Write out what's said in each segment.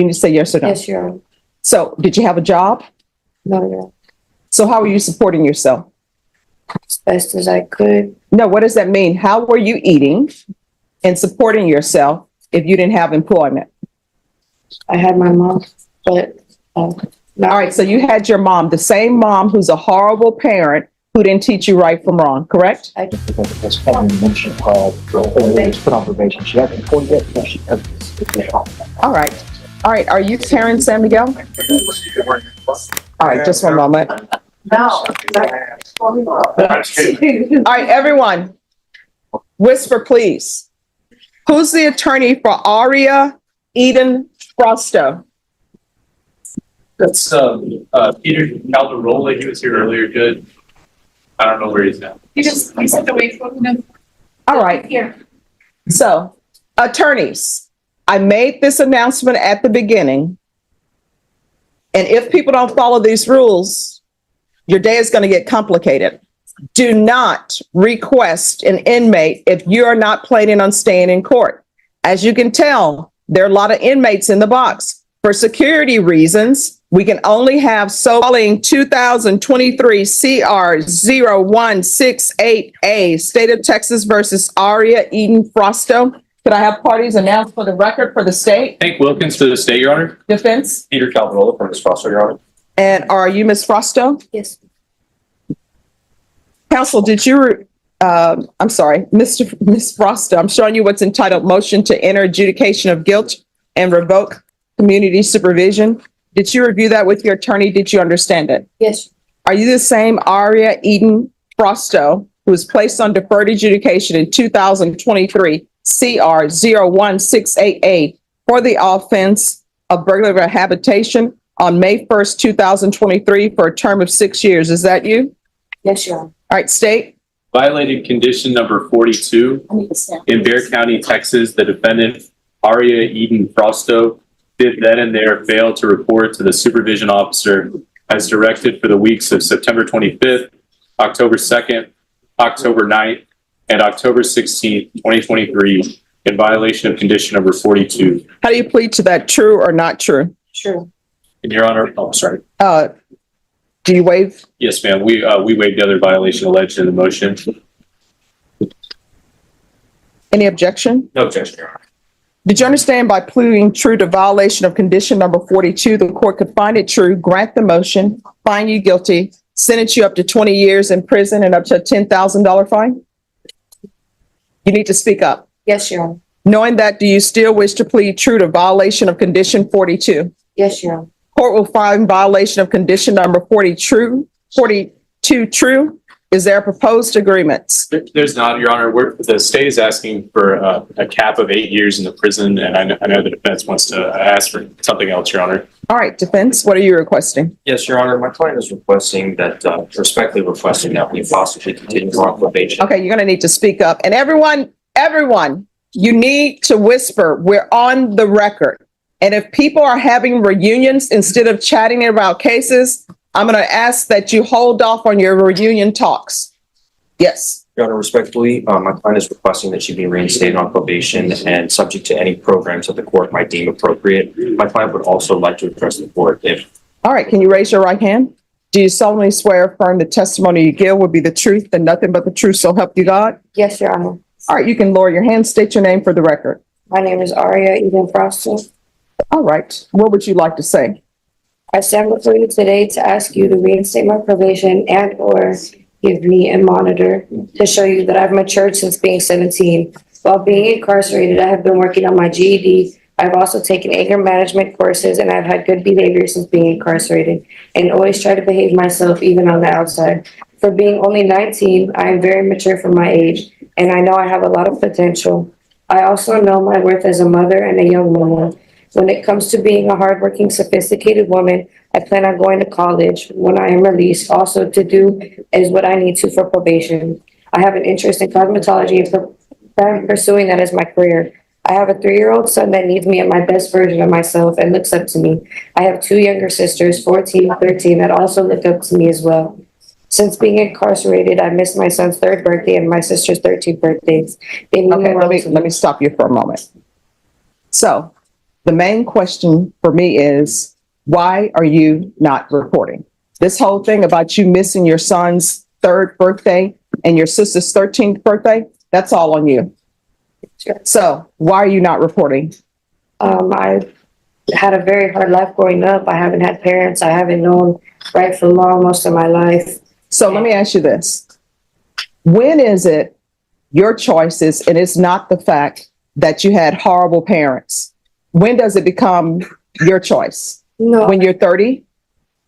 You need to say yes or no. Yes, Your Honor. So did you have a job? No, Your Honor. So how were you supporting yourself? As best as I could. No, what does that mean? How were you eating and supporting yourself if you didn't have employment? I had my mom, but All right, so you had your mom, the same mom who's a horrible parent who didn't teach you right from wrong, correct? I Because this family mentioned was put on probation. She hasn't employed yet, but she has this. All right. All right, are you Karen San Miguel? All right, just one moment. All right, everyone, whisper, please. Who's the attorney for Arya Eden Frost? That's Peter Calderola. He was here earlier. Good. I don't know where he's at. He said to wait for him. All right. Here. So, attorneys, I made this announcement at the beginning. And if people don't follow these rules, your day is going to get complicated. Do not request an inmate if you are not planning on staying in court. As you can tell, there are a lot of inmates in the box. For security reasons, we can only have calling 2023 CR 0168A, State of Texas versus Arya Eden Frost. Could I have parties announced for the record for the state? Hank Wilkins to the state, Your Honor. Defense? Peter Calderola from Ms. Foster, Your Honor. And are you Ms. Frosto? yes. Counsel, did you, I'm sorry, Ms. Frosto, I'm showing you what's entitled Motion to Enter Adjudication of Guilt and Revoke Community Supervision. Did you review that with your attorney? Did you understand it? Yes. Are you the same Arya Eden Frosto who was placed on deferred adjudication in 2023 CR 0168A for the offense of burglary habitation on May 1st, 2023 for a term of 6 years? Is that you? Yes, Your Honor. All right, state. Violating condition number 42 in Bexar County, Texas, the defendant, Arya Eden Frosto, did then and there fail to report to the supervision officer as directed for the weeks of September 25th, October 2nd, October 9th, and October 16th, 2023, in violation of condition number 42. How do you plead to that? True or not true? True. And Your Honor, oh, sorry. Do you waive? Yes, ma'am. We waived the other violation alleged in the motion. Any objection? No objection, Your Honor. Did you understand by pleading true to violation of condition number 42, the court could find it true, grant the motion, find you guilty, sentence you up to 20 years in prison and up to a $10,000 fine? You need to speak up. Yes, Your Honor. Knowing that, do you still wish to plead true to violation of condition 42? Yes, Your Honor. Court will find violation of condition number 42 true. Is there a proposed agreement? There's not, Your Honor. The state is asking for a cap of 8 years in the prison, and I know the defense wants to ask for something else, Your Honor. All right, defense, what are you requesting? Yes, Your Honor. My client is requesting respectfully requesting that we possibly continue on probation. Okay, you're going to need to speak up. And everyone, you need to whisper. We're on the record. And if people are having reunions instead of chatting about cases, I'm going to ask that you hold off on your reunion talks. Yes. Your Honor, respectfully, my client is requesting that she be reinstated on probation and subject to any programs that the court might deem appropriate. My client would also like to address the court if. All right. Can you raise your right hand? Do you solemnly swear or affirm the testimony you give will be the truth and nothing but the truth, so help you God? Yes, Your Honor. All right. You can lower your hand. State your name for the record. My name is Arya Eden Frost. All right. What would you like to say? I stand before you today to ask you to reinstate my probation and or give me a monitor to show you that I've matured since being 17. While being incarcerated, I have been working on my GED. I've also taken anger management courses, and I've had good behavior since being incarcerated and always try to behave myself even on the outside. For being only 19, I am very mature for my age, and I know I have a lot of potential. I also know my worth as a mother and a young woman. When it comes to being a hardworking, sophisticated woman, I plan on going to college when I am released, also to do is what I need to for probation. I have an interest in cosmetology and I'm pursuing that as my career. I have a 3-year-old son that needs me at my best version of myself and looks up to me. I have 2 younger sisters, 14 and 13, that also look up to me as well. Since being incarcerated, I missed my son's 3rd birthday and my sister's 13th birthdays. They mean Okay, well to me. let me stop you for a moment. So, The main question for me is, why are you not reporting? This whole thing about you missing your son's 3rd birthday and your sister's 13th birthday, that's all on you. So why are you not reporting? I had a very hard life growing up. I haven't had parents. I haven't known right from wrong most of my life. So let me ask you this. When is it your choices and it's not the fact that you had horrible parents? When does it become your choice? No, When you're 30?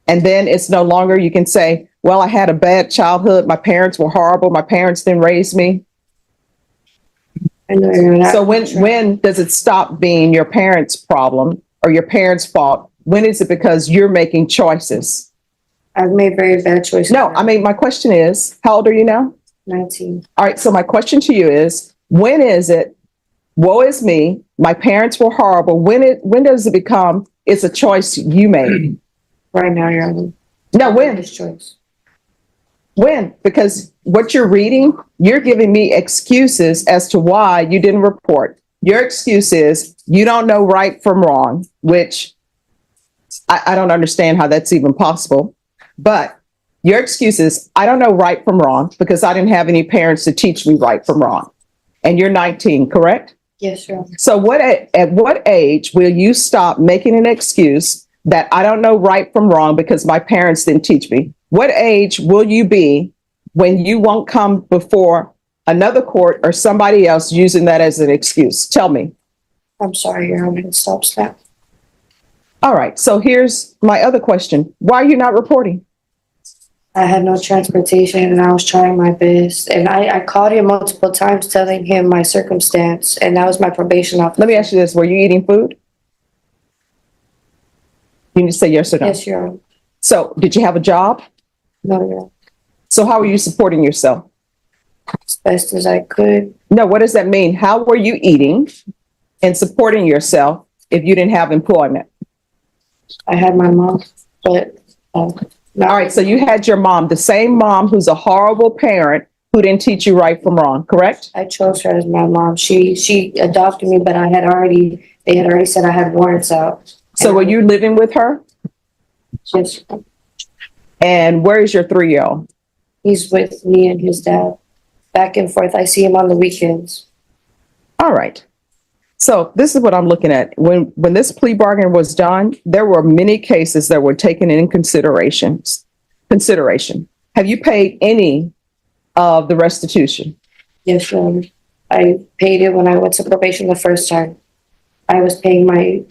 And then it's no longer, you can say, well, I had a bad childhood. My parents were horrible. My parents didn't raise me. I know you're not. So when does it stop being your parents' problem or your parents' fault? When is it because you're making choices? I've made very bad choices. No, I mean, my question is, how old are you now? 19. All right. So my question to you is, when is it, woe is me, my parents were horrible. When does it become, it's a choice you made? Right now, Your Honor. No, when? This choice. When? Because what you're reading, you're giving me excuses as to why you didn't report. Your excuse is you don't know right from wrong, which I don't understand how that's even possible. But your excuse is I don't know right from wrong because I didn't have any parents to teach me right from wrong. And you're 19, correct? Yes, Your Honor. So at what age will you stop making an excuse that I don't know right from wrong because my parents didn't teach me? What age will you be when you won't come before another court or somebody else using that as an excuse? Tell me. I'm sorry, Your Honor. It stops that. All right. So here's my other question. Why are you not reporting? I had no transportation and I was trying my best. And I called him multiple times telling him my circumstance. And that was my probation officer. Let me ask you this. Were you eating food? You need to say yes or no. Yes, Your Honor. So did you have a job? No, Your Honor. So how were you supporting yourself? As best as I could. No, what does that mean? How were you eating and supporting yourself if you didn't have employment? I had my mom, but not. All right, so you had your mom, the same mom who's a horrible parent who didn't teach you right from wrong, correct? I chose her as my mom. She adopted me, but they had already said I had warrants out. So were you living with her? Yes. And where is your 3-year-old? He's with me and his dad. Back and forth. I see him on the weekends. All right. So this is what I'm looking at. When this plea bargain was done, there were many cases that were taken in consideration. Have you paid any of the restitution? Yes, I paid it when I went to probation the first time. I was paying my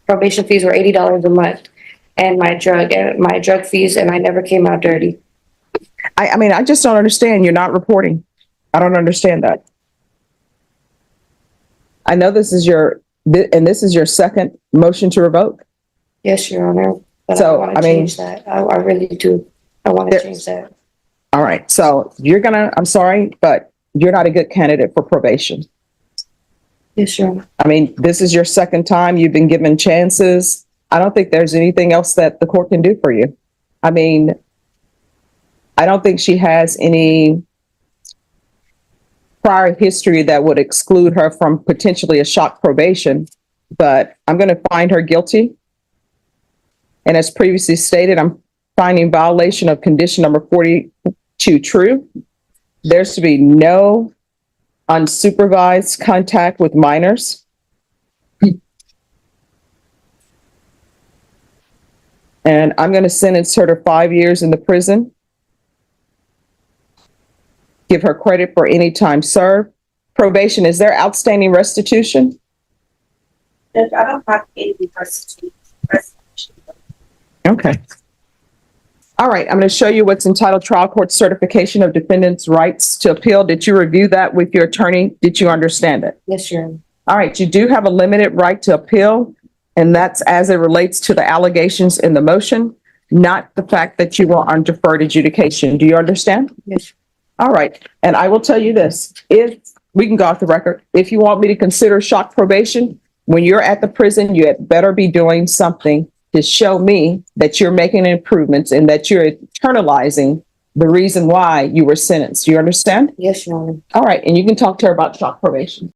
probation fees were $80 a month, and my drug fees, and I never came out dirty. I mean, I just don't understand. You're not reporting. I don't understand that. I know this is your second motion to revoke. Yes, Your Honor. But So, I want I to mean- change that. I really do. I want to There- change that. All right. So I'm sorry, but you're not a good candidate for probation. Yes, Your Honor. I mean, this is your second time. You've been given chances. I don't think there's anything else that the court can do for you. I mean, I don't think she has any prior history that would exclude her from potentially a shock probation, but I'm going to find her guilty. And as previously stated, I'm finding violation of condition number 42 true. There's to be no unsupervised contact with minors. And I'm going to sentence her to 5 years in the prison. Give her credit for any time served. Probation, is there outstanding restitution? I don't have any restitution. Okay. All right, I'm going to show you what's entitled Trial Court Certification of Defendant's Rights to Appeal. Did you review that with your attorney? Did you understand it? Yes, Your Honor. All right, you do have a limited right to appeal, and that's as it relates to the allegations in the motion, not the fact that you were on deferred adjudication. Do you understand? Yes. All right, and I will tell you this, if we can go off the record, if you want me to consider shock probation, when you're at the prison, you had better be doing something to show me that you're making improvements and that you're internalizing the reason why you were sentenced. Do you understand? Yes, Your Honor. All right, and you can talk to her about shock probation.